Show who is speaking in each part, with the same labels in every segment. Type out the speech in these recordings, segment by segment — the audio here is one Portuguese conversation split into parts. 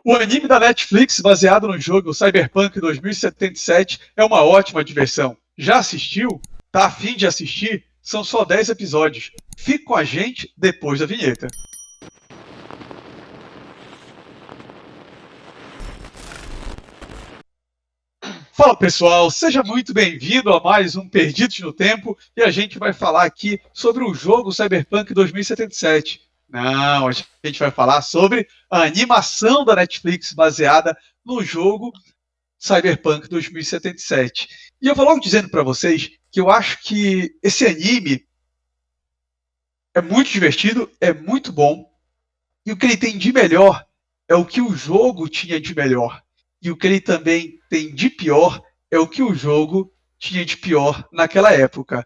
Speaker 1: O anime da Netflix, baseado no jogo Cyberpunk 2077, é uma ótima diversão. Já assistiu? Tá a fim de assistir? São só 10 episódios. Fique com a gente depois da vinheta. Fala pessoal, seja muito bem-vindo a mais um Perdidos no Tempo e a gente vai falar aqui sobre o jogo Cyberpunk 2077. Não, a gente vai falar sobre a animação da Netflix baseada no jogo Cyberpunk 2077. E eu vou logo dizendo para vocês que eu acho que esse anime é muito divertido, é muito bom, e o que ele tem de melhor é o que o jogo tinha de melhor. E o que ele também tem de pior é o que o jogo tinha de pior naquela época.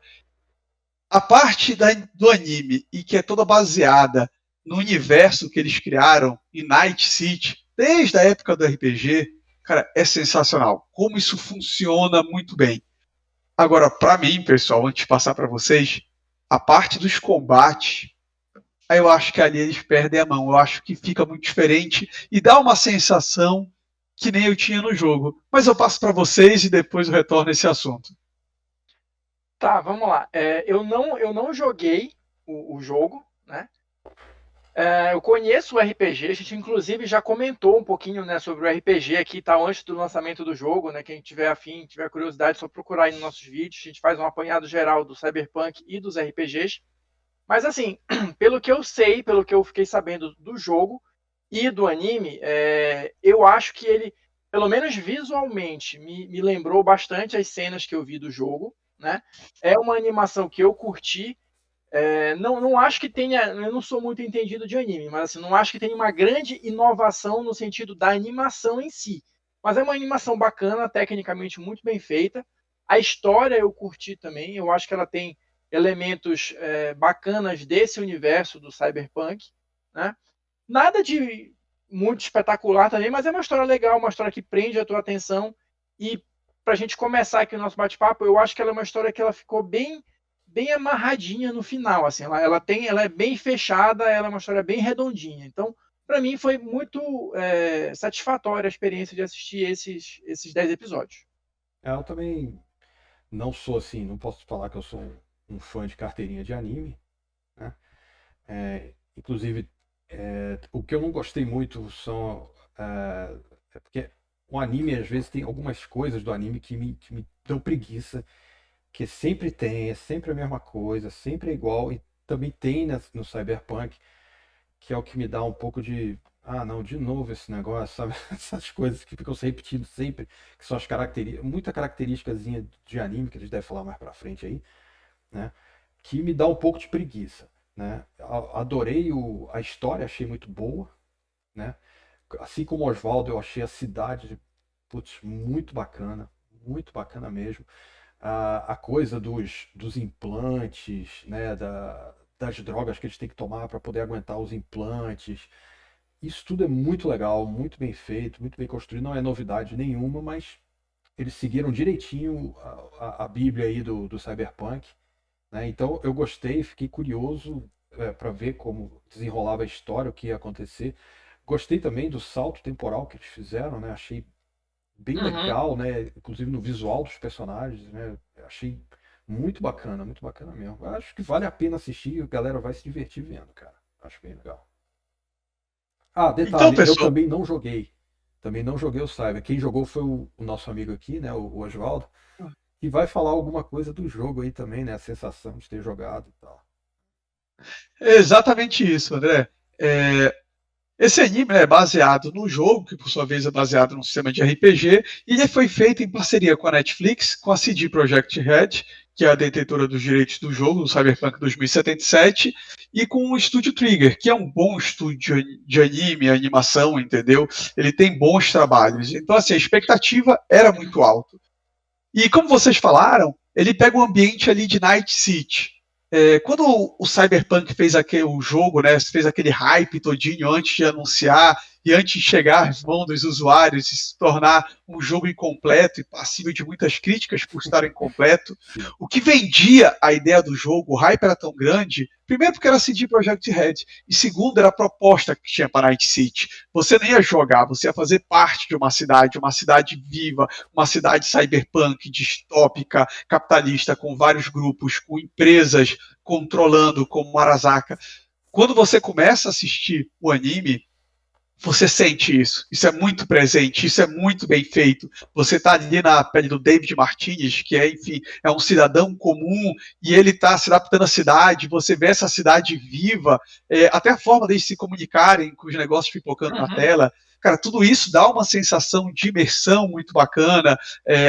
Speaker 1: A parte do anime, e que é toda baseada no universo que eles criaram em Night City, desde a época do RPG, cara, é sensacional. Como isso funciona muito bem. Agora, para mim, pessoal, antes de passar para vocês, a parte dos combates, aí eu acho que ali eles perdem a mão. Eu acho que fica muito diferente e dá uma sensação que nem eu tinha no jogo. Mas eu passo para vocês e depois eu retorno a esse assunto.
Speaker 2: Tá, vamos lá. Eu não joguei o jogo, né? Eu conheço o RPG, a gente inclusive já comentou um pouquinho, né, sobre o RPG aqui, tá, antes do lançamento do jogo, né? Quem tiver afim, tiver curiosidade, é só procurar aí nos nossos vídeos. A gente faz um apanhado geral do Cyberpunk e dos RPGs. Mas assim, pelo que eu sei, pelo que eu fiquei sabendo do jogo e do anime, eu acho que ele, pelo menos visualmente, me lembrou bastante as cenas que eu vi do jogo, né? É uma animação que eu curti. Não acho que tenha, eu não sou muito entendido de anime, mas assim, não acho que tenha uma grande inovação no sentido da animação em si. Mas é uma animação bacana, tecnicamente muito bem feita. A história eu curti também, eu acho que ela tem elementos bacanas desse universo do Cyberpunk, né? Nada de muito espetacular também, mas é uma história legal, uma história que prende a tua atenção. E para a gente começar aqui o nosso bate-papo, eu acho que ela é uma história que ela ficou bem amarradinha no final, assim, ela é bem fechada, ela é uma história bem redondinha. Então, para mim foi muito satisfatória a experiência de assistir esses 10 episódios.
Speaker 3: Eu também não sou assim, não posso falar que eu sou um fã de carteirinha de anime, né? Inclusive, o que eu não gostei muito são. Porque o anime, às vezes, tem algumas coisas do anime que me dão preguiça, que sempre tem, é sempre a mesma coisa, sempre é igual, e também tem no Cyberpunk, que é o que me dá um pouco de. Ah, não, de novo esse negócio, sabe? Essas coisas que ficam se repetindo sempre, que são as características, muita característicazinha de anime, que a gente deve falar mais pra frente aí, né? Que me dá um pouco de preguiça, né? Adorei a história, achei muito boa, né? Assim como o Oswaldo, eu achei a cidade, putz, muito bacana mesmo. A coisa dos implantes, né? Das drogas que eles têm que tomar para poder aguentar os implantes. Isso tudo é muito legal, muito bem feito, muito bem construído. Não é novidade nenhuma, mas eles seguiram direitinho a Bíblia aí do Cyberpunk, né? Então eu gostei, fiquei curioso para ver como desenrolava a história, o que ia acontecer. Gostei também do salto temporal que eles fizeram, né? Achei bem
Speaker 2: Uhum.
Speaker 3: legal, né? Inclusive no visual dos personagens, né? Achei muito bacana mesmo. Acho que vale a pena assistir e a galera vai se divertir vendo, cara. Acho bem legal. Ah,
Speaker 1: Então,
Speaker 3: detalhe, eu
Speaker 1: pessoal,
Speaker 3: também não joguei. Também não joguei o Cyber. Quem jogou foi o nosso amigo aqui, né? O Oswaldo. E vai falar alguma coisa do jogo aí também, né? A sensação de ter jogado e tal.
Speaker 1: é exatamente isso, André. É, Esse anime é baseado no jogo, que por sua vez é baseado num sistema de RPG, e ele foi feito em parceria com a Netflix, com a CD Projekt Red, que é a detentora dos direitos do jogo, do Cyberpunk 2077, e com o Estúdio Trigger, que é um bom estúdio de anime, animação, entendeu? Ele tem bons trabalhos. Então, assim, a expectativa era muito alta. E como vocês falaram, ele pega o ambiente ali de Night City. Quando o Cyberpunk fez aquele o jogo, né, fez aquele hype todinho antes de anunciar e antes de chegar às mãos dos usuários e se tornar um jogo incompleto e passível de muitas críticas por estar incompleto. O que vendia a ideia do jogo, o hype era tão grande, primeiro porque era CD Projekt Red, e segundo era a proposta que tinha para Night City. Você não ia jogar, você ia fazer parte de uma cidade viva, uma cidade cyberpunk, distópica, capitalista, com vários grupos, com empresas controlando, como Arasaka. Quando você começa a assistir o anime, você sente isso. Isso é muito presente, isso é muito bem feito. Você está ali na pele do David Martinez, que é, enfim, é um cidadão comum, e ele está se adaptando à cidade, você vê essa cidade viva, até a forma deles se comunicarem com os negócios pipocando na tela. Cara, tudo isso dá uma sensação de imersão muito bacana,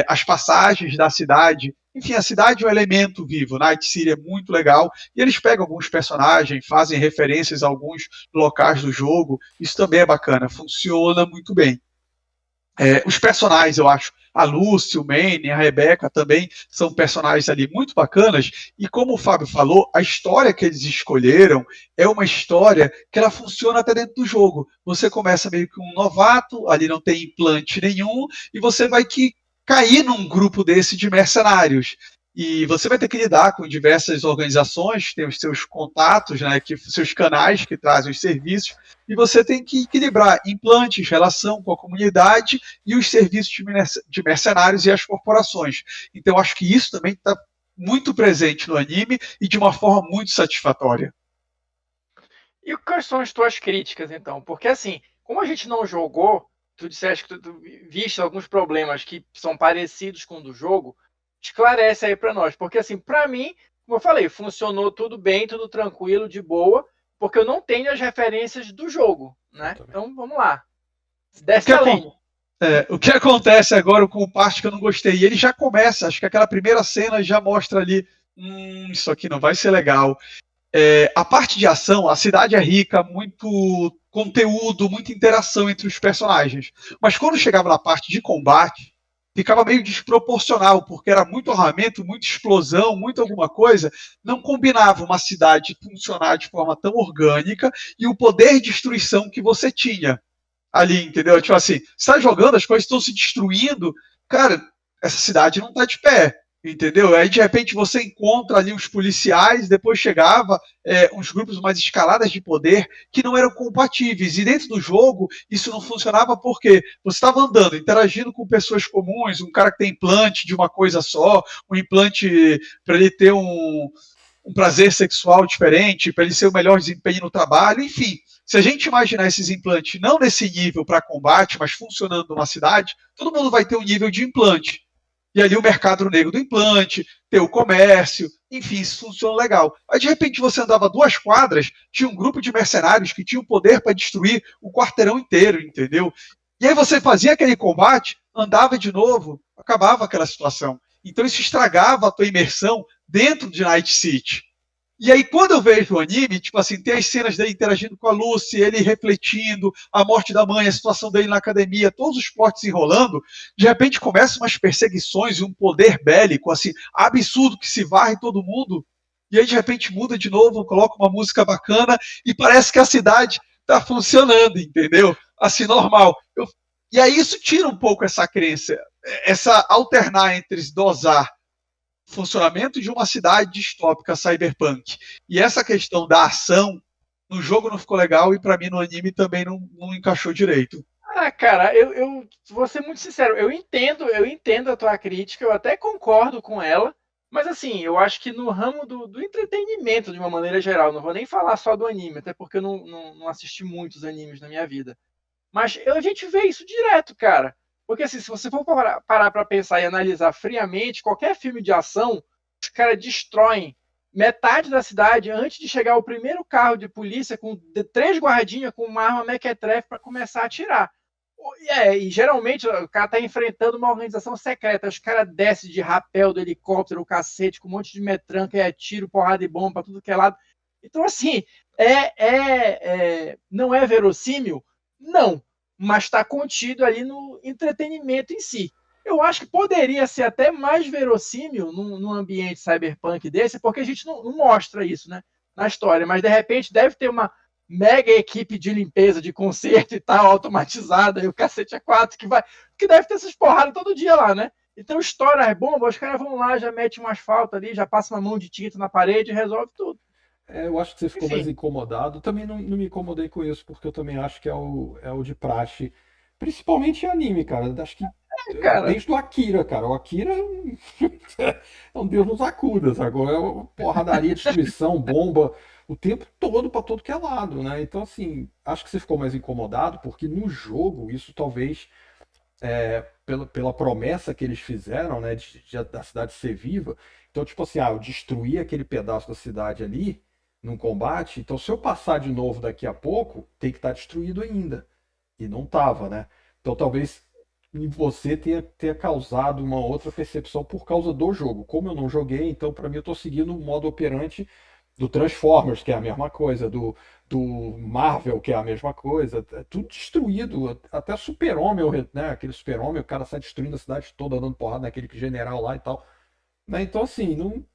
Speaker 1: as passagens da cidade. Enfim, a cidade é um elemento vivo. Night City é muito legal. E eles pegam alguns personagens, fazem referências a alguns locais do jogo. Isso também é bacana. Funciona muito bem. Os personagens, eu acho, a Lucy, o Manny, a Rebecca também são personagens ali muito bacanas. E como o Fábio falou, a história que eles escolheram é uma história que ela funciona até dentro do jogo. Você começa meio que um novato, ali não tem implante nenhum, e você vai cair num grupo desse de mercenários. E você vai ter que lidar com diversas organizações, tem os seus contatos, né, seus canais que trazem os serviços, e você tem que equilibrar implantes, relação com a comunidade e os serviços de mercenários e as corporações. Então, acho que isso também está muito presente no anime e de uma forma muito satisfatória.
Speaker 2: E quais são as tuas críticas, então? Porque, assim, como a gente não jogou, tu disseste que tu viste alguns problemas que são parecidos com o do jogo, esclarece aí para nós. Porque, assim, para mim, como eu falei, funcionou tudo bem, tudo tranquilo, de boa, porque eu não tenho as referências do jogo, né? Então, vamos lá. Desce a linha.
Speaker 1: O que acontece agora com o parte que eu não gostei? E ele já começa, acho que aquela primeira cena já mostra ali, isso aqui não vai ser legal. A parte de ação, a cidade é rica, muito conteúdo, muita interação entre os personagens. Mas quando chegava na parte de combate, ficava meio desproporcional, porque era muito armamento, muita explosão, muito alguma coisa. Não combinava uma cidade funcionar de forma tão orgânica e o poder de destruição que você tinha ali, entendeu? Tipo assim, você tá jogando, as coisas estão se destruindo, cara, essa cidade não tá de pé. Entendeu? Aí de repente você encontra ali os policiais, depois chegava uns grupos mais escaladas de poder que não eram compatíveis. E dentro do jogo isso não funcionava porque você estava andando, interagindo com pessoas comuns, um cara que tem implante de uma coisa só, um implante para ele ter um prazer sexual diferente, para ele ser o melhor desempenho no trabalho, enfim. Se a gente imaginar esses implantes não nesse nível para combate, mas funcionando numa cidade, todo mundo vai ter um nível de implante. E ali o mercado negro do implante, ter o comércio, enfim, isso funciona legal. Aí de repente você andava 2 quadras, tinha um grupo de mercenários que tinha o poder para destruir o quarteirão inteiro, entendeu? E aí você fazia aquele combate, andava de novo, acabava aquela situação. Então isso estragava a tua imersão dentro de Night City. E aí, quando eu vejo o anime, tipo assim, tem as cenas dele interagindo com a Lucy, ele refletindo, a morte da mãe, a situação dele na academia, todos os plots enrolando, de repente começam umas perseguições e um poder bélico, assim, absurdo, que se varre todo mundo, e aí de repente muda de novo, coloca uma música bacana, e parece que a cidade tá funcionando, entendeu? Assim, normal. E aí isso tira um pouco essa crença, essa alternar entre dosar funcionamento de uma cidade distópica cyberpunk. E essa questão da ação no jogo não ficou legal e para mim no anime também não encaixou direito.
Speaker 2: Cara, eu vou ser muito sincero, eu entendo a tua crítica, eu até concordo com ela, mas assim, eu acho que no ramo do entretenimento, de uma maneira geral, não vou nem falar só do anime, até porque eu não assisti muitos animes na minha vida. Mas a gente vê isso direto, cara. Porque assim, se você for parar para pensar e analisar friamente, qualquer filme de ação, os caras destroem metade da cidade antes de chegar o primeiro carro de polícia com 3 guardinhas com uma arma mequetrefe para começar a atirar. E geralmente o cara tá enfrentando uma organização secreta. Os caras descem de rapel do helicóptero, o cacete, com um monte de metranca e atiro, porrada e bomba para tudo que é lado. Então, assim, não é verossímil? Não, mas está contido ali no entretenimento em si. Eu acho que poderia ser até mais verossímil num ambiente cyberpunk desse, porque a gente não mostra isso, né, na história, mas de repente deve ter mega equipe de limpeza, de conserto e tal, automatizada, e o cacete é 4 que deve ter essas porradas todo dia lá, né? Então estoura as bombas, os caras vão lá, já metem um asfalto ali, já passa uma mão de tinta na parede e resolve tudo.
Speaker 3: Eu acho que você ficou mais
Speaker 2: Enfim,
Speaker 3: incomodado. Também não me incomodei com isso, porque eu também acho que é o de praxe. Principalmente em anime, cara. Acho que
Speaker 2: cara,
Speaker 3: desde o Akira, cara. O Akira é um Deus nos acuda, agora é uma porradaria, destruição, bomba, o tempo todo pra todo que é lado, né? Então, assim, acho que você ficou mais incomodado, porque no jogo isso talvez pela promessa que eles fizeram, né, da cidade ser viva. Então, tipo assim, eu destruí aquele pedaço da cidade ali num combate, então se eu passar de novo daqui a pouco, tem que estar destruído ainda. E não tava, né? Então talvez em você tenha causado uma outra percepção por causa do jogo. Como eu não joguei, então para mim eu tô seguindo o modo operante do Transformers, que é a mesma coisa, do Marvel, que é a mesma coisa, é tudo destruído, até Super-Homem, né? Aquele Super-Homem, o cara sai destruindo a cidade toda, dando porrada naquele general lá e tal. Né? Então, assim, não,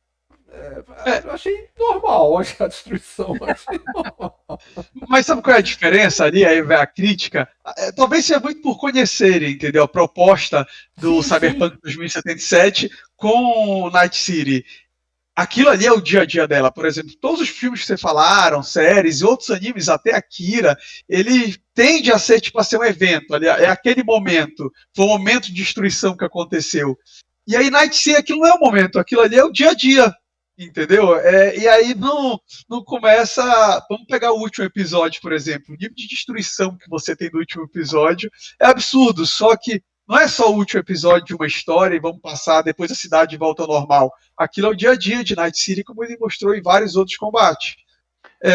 Speaker 1: É,
Speaker 3: eu achei normal a destruição. Achei normal.
Speaker 1: mas sabe qual é a diferença ali? Aí vai a crítica. Talvez seja muito por conhecerem, entendeu? A proposta do
Speaker 3: Sim, sim.
Speaker 1: Cyberpunk 2077 com Night City. Aquilo ali é o dia a dia dela. Por exemplo, todos os filmes que você falaram, séries e outros animes, até Akira, ele tende a ser tipo a ser um evento. Ali, é aquele momento. Foi um momento de destruição que aconteceu. E aí Night City, aquilo não é o momento, aquilo ali é o dia a dia. Entendeu? E aí não começa. Vamos pegar o último episódio, por exemplo. O nível de destruição que você tem no último episódio é absurdo. Só que não é só o último episódio de uma história e vamos passar, depois a cidade volta ao normal. Aquilo é o dia a dia de Night City, como ele mostrou em vários outros combates.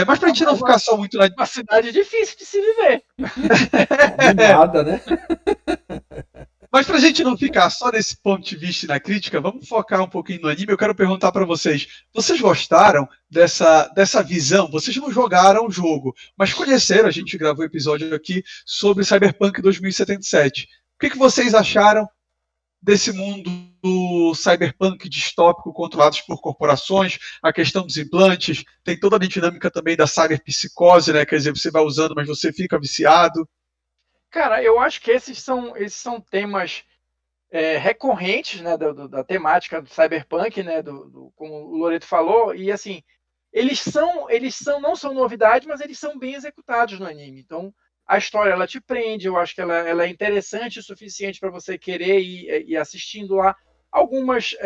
Speaker 1: Mas pra gente não ficar só muito na.
Speaker 2: uma cidade difícil de se viver.
Speaker 3: Animada, né?
Speaker 1: Mas pra gente não ficar só nesse ponto de vista e na crítica, vamos focar um pouquinho no anime. Eu quero perguntar para vocês: vocês gostaram dessa visão? Vocês não jogaram o jogo, mas conheceram, a gente gravou um episódio aqui sobre Cyberpunk 2077. O que vocês acharam desse mundo do cyberpunk distópico controlados por corporações, a questão dos implantes, tem toda a dinâmica também da cyberpsicose, né? Quer dizer, você vai usando, mas você fica viciado.
Speaker 2: Cara, eu acho que esses são temas recorrentes, né, da temática do cyberpunk, né, como o Loreto falou, e assim, não são novidade, mas eles são bem executados no anime. Então, a história ela te prende, eu acho que ela é interessante o suficiente para você querer ir assistindo lá. Algumas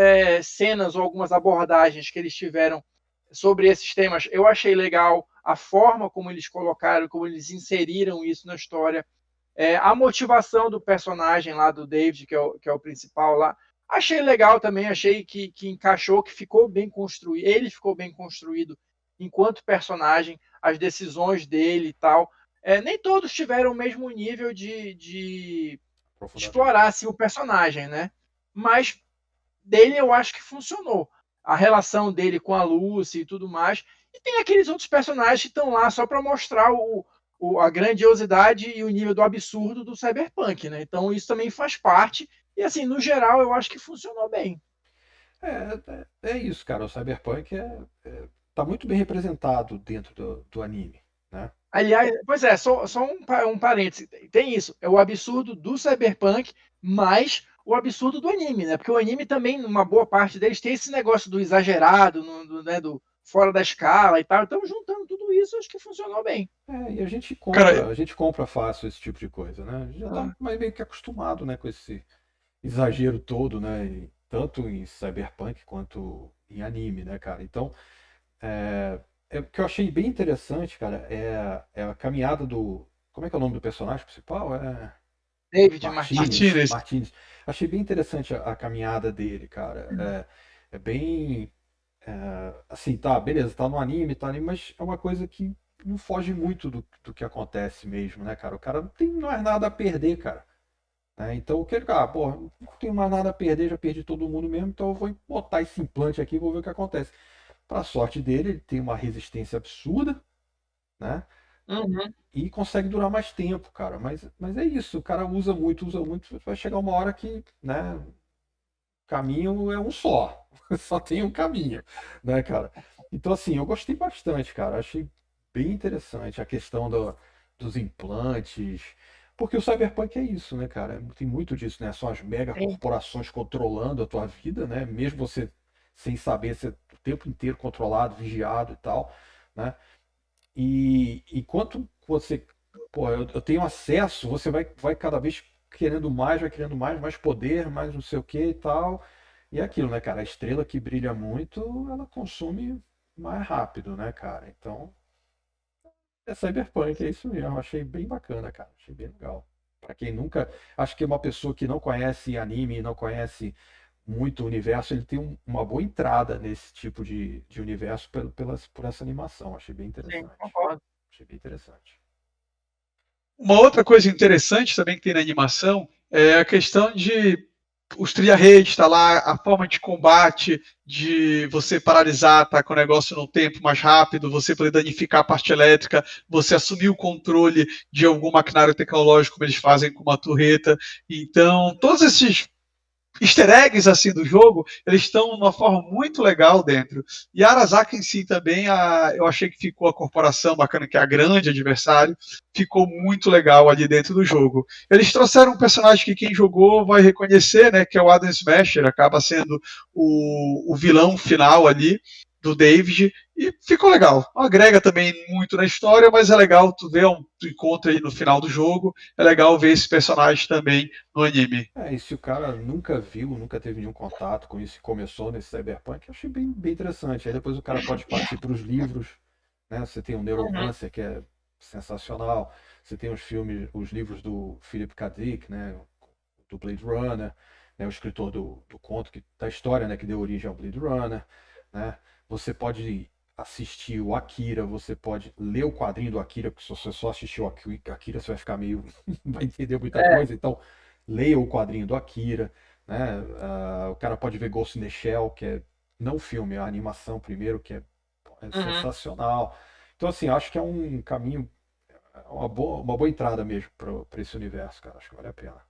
Speaker 2: cenas ou algumas abordagens que eles tiveram sobre esses temas, eu achei legal a forma como eles colocaram, como eles inseriram isso na história. A motivação do personagem lá do David, que é o principal lá, achei legal também, achei que encaixou, que ficou bem construído, ele ficou bem construído enquanto personagem, as decisões dele e tal. Nem todos tiveram o mesmo nível de explorar assim, o personagem, né? Mas dele eu acho que funcionou. A relação dele com a Lucy e tudo mais. E tem aqueles outros personagens que estão lá só para mostrar a grandiosidade e o nível do absurdo do cyberpunk, né? Então isso também faz parte. E assim, no geral, eu acho que funcionou bem.
Speaker 3: É isso, cara. O Cyberpunk tá muito bem representado dentro do anime, né?
Speaker 2: Aliás, pois é, só um parêntese. Tem isso, é o absurdo do cyberpunk, mais o absurdo do anime, né? Porque o anime também, numa boa parte deles, tem esse negócio do exagerado, né, do fora da escala e tal. Então, juntando tudo isso, acho que funcionou bem.
Speaker 3: E
Speaker 1: Cara,
Speaker 3: a gente compra fácil esse tipo de coisa, né? A gente já tá
Speaker 2: Ah.
Speaker 3: meio que acostumado, né, com esse exagero todo, né? Tanto em Cyberpunk quanto em anime, né, cara? Então, o que eu achei bem interessante, cara, é a caminhada do. Como é que é o nome do personagem principal?
Speaker 2: David Martinez.
Speaker 3: Martinez.
Speaker 1: Martinez.
Speaker 3: Martinez. Achei bem interessante a caminhada dele, cara. É bem. Assim, tá, beleza, tá no anime, mas é uma coisa que não foge muito do que acontece mesmo, né, cara? O cara não tem mais nada a perder, cara. Né? Então, o que ele, pô, não tenho mais nada a perder, já perdi todo mundo mesmo, então eu vou botar esse implante aqui e vou ver o que acontece. Para sorte dele, ele tem uma resistência absurda, né?
Speaker 2: Uhum.
Speaker 3: E consegue durar mais tempo, cara. Mas é isso, o cara usa muito, vai chegar uma hora que, né, o caminho é um só. Só tem um caminho, né, cara? Então, assim, eu gostei bastante, cara. Achei bem interessante a questão dos implantes, porque o Cyberpunk é isso, né, cara? Tem muito disso, né? São as mega
Speaker 2: Sim,
Speaker 3: corporações controlando a tua vida, né? Mesmo você sem saber, ser o tempo inteiro controlado, vigiado e tal, né? E enquanto você, pô, eu tenho acesso, você vai cada vez querendo mais, vai querendo mais poder, mais não sei o que e tal. E é aquilo, né, cara? A estrela que brilha muito, ela consome mais rápido, né, cara? Então, é Cyberpunk, é isso mesmo. Achei bem bacana, cara. Achei bem legal. Pra quem nunca. Acho que uma pessoa que não conhece anime, não conhece muito o universo, ele tem uma boa entrada nesse tipo de universo por essa animação. Achei bem
Speaker 2: sim,
Speaker 3: interessante.
Speaker 2: concordo.
Speaker 3: Achei bem interessante.
Speaker 1: Uma outra coisa interessante também que tem na animação é a questão de os trilha-redes, tá lá, a forma de combate, de você paralisar, tá com o negócio no tempo mais rápido, você poder danificar a parte elétrica, você assumir o controle de algum maquinário tecnológico, como eles fazem com uma torreta. Então, todos esses easter eggs assim do jogo, eles estão de uma forma muito legal dentro. E a Arasaka em si também, eu achei que ficou a corporação bacana, que é a grande adversário, ficou muito legal ali dentro do jogo. Eles trouxeram um personagem que quem jogou vai reconhecer, né, que é o Adam Smasher, acaba sendo o vilão final ali do David, e ficou legal. Não agrega também muito na história, mas é legal tu ver, tu encontra aí no final do jogo, é legal ver esse personagem também no anime.
Speaker 3: E se o cara nunca viu, nunca teve nenhum contato com isso e começou nesse Cyberpunk, eu achei bem interessante. Aí depois o cara pode partir para os livros, né? Você tem o
Speaker 2: Uhum,
Speaker 3: Neuromancer, que é sensacional. Você tem os filmes, os livros do Philip K. Dick, né? Do Blade Runner, né? O escritor do conto, da história, né? Que deu origem ao Blade Runner, né? Você pode assistir o Akira, você pode ler o quadrinho do Akira, porque se você só assistir o Akira, você vai ficar meio... vai entender muita
Speaker 2: é,
Speaker 3: coisa, então leia o quadrinho do Akira, né? O cara pode ver Ghost in the Shell, que é não o filme, a animação primeiro, que é
Speaker 2: uhum.
Speaker 3: sensacional. Então, assim, acho que é um caminho, uma boa entrada mesmo para esse universo, cara. Acho que vale a pena.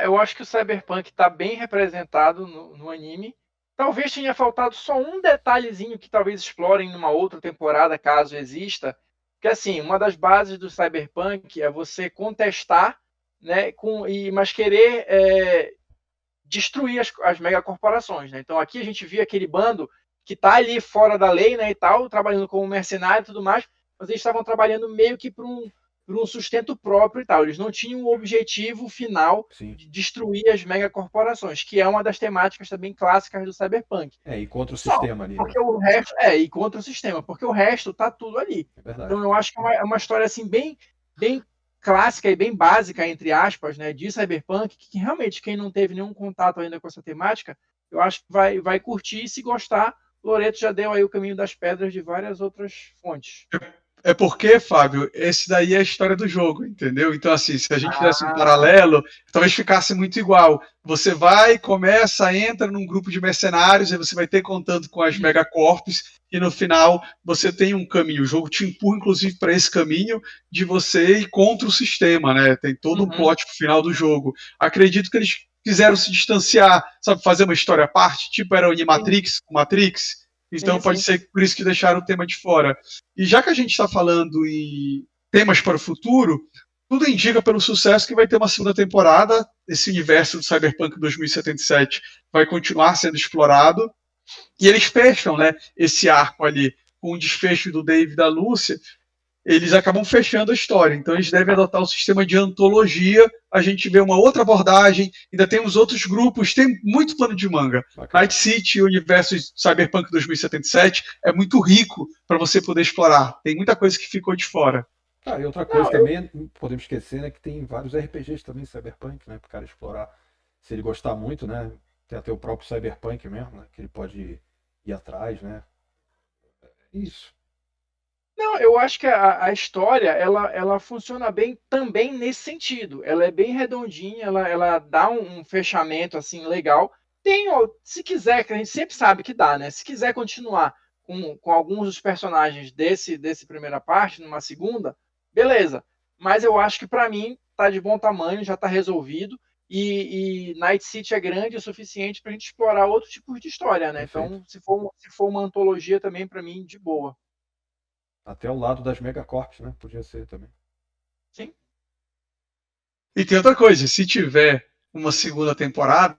Speaker 2: Eu acho que o Cyberpunk está bem representado no anime. Talvez tenha faltado só um detalhezinho que talvez explorem numa outra temporada, caso exista. Que assim, uma das bases do Cyberpunk é você contestar, né, mas querer destruir as megacorporações, né? Então aqui a gente via aquele bando que está ali fora da lei, né, e tal, trabalhando como mercenário e tudo mais, mas eles estavam trabalhando meio que por um sustento próprio e tal. Eles não tinham o objetivo final
Speaker 3: Sim.
Speaker 2: de destruir as megacorporações, que é uma das temáticas também clássicas do Cyberpunk.
Speaker 3: E contra o
Speaker 2: Só
Speaker 3: sistema ali, né?
Speaker 2: porque o resto e contra o sistema, porque o resto tá tudo ali.
Speaker 3: É verdade.
Speaker 2: Então eu acho que é uma história assim bem clássica e bem básica entre aspas, né, de Cyberpunk, que realmente quem não teve nenhum contato ainda com essa temática, eu acho que vai curtir e se gostar, Loreto já deu aí o caminho das pedras de várias outras fontes.
Speaker 1: É porque, Fábio, esse daí é a história do jogo, entendeu? Então, assim, se a gente fizesse um
Speaker 2: Ah,
Speaker 1: paralelo, talvez ficasse muito igual. Você vai, começa, entra num grupo de mercenários, aí você vai ter contando com as megacorps, e no final você tem um caminho. O jogo te empurra, inclusive, para esse caminho de você ir contra o sistema, né? Tem todo um
Speaker 2: uhum,
Speaker 1: plot pro final do jogo. Acredito que eles quiseram se distanciar, sabe, fazer uma história à parte, tipo era o
Speaker 2: sim,
Speaker 1: Animatrix, o Matrix.
Speaker 2: sim,
Speaker 1: Então pode
Speaker 2: sim.
Speaker 1: ser por isso que deixaram o tema de fora. E já que a gente está falando em temas para o futuro, tudo indica pelo sucesso que vai ter uma segunda temporada. Esse universo do Cyberpunk 2077 vai continuar sendo explorado. E eles fecham, né, esse arco ali com o desfecho do Dave e da Lúcia, eles acabam fechando a história. Então eles devem adotar o sistema de antologia. A gente vê uma outra abordagem, ainda temos outros grupos, tem muito plano de manga.
Speaker 3: Bacana.
Speaker 1: Night City, o universo Cyberpunk 2077 é muito rico para você poder explorar. Tem muita coisa que ficou de fora.
Speaker 3: E outra coisa
Speaker 2: Não, eu,
Speaker 3: também, não podemos esquecer, né, que tem vários RPGs também Cyberpunk, né, para o cara explorar. Se ele gostar muito, né, tem até o próprio Cyberpunk mesmo, né, que ele pode ir atrás, né. Isso.
Speaker 2: Não, eu acho que a história ela funciona bem também nesse sentido. Ela é bem redondinha, ela dá um fechamento assim legal. Se quiser, que a gente sempre sabe que dá, né? Se quiser continuar com alguns dos personagens desse primeira parte, numa segunda, beleza. Mas eu acho que para mim tá de bom tamanho, já tá resolvido. E Night City é grande o suficiente para a gente explorar outro tipo de história, né?
Speaker 3: Perfeito.
Speaker 2: Então, se for uma antologia também, para mim, de boa.
Speaker 3: Até ao lado das Megacorps, né? Podia ser também.
Speaker 2: Sim.
Speaker 1: E tem outra coisa, se tiver uma segunda temporada,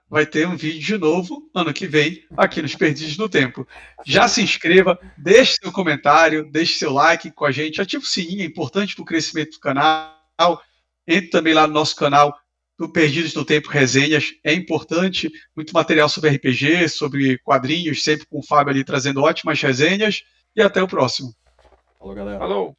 Speaker 1: vai ter um vídeo de novo ano que vem aqui nos Perdidos no Tempo. Já se inscreva, deixe seu comentário, deixe seu like com a gente, ative o sininho, é importante para o crescimento do canal. Entre também lá no nosso canal do Perdidos no Tempo Resenhas, é importante, muito material sobre RPG, sobre quadrinhos, sempre com o Fábio ali trazendo ótimas resenhas, e até o próximo.
Speaker 3: Falou, galera.
Speaker 2: Falou.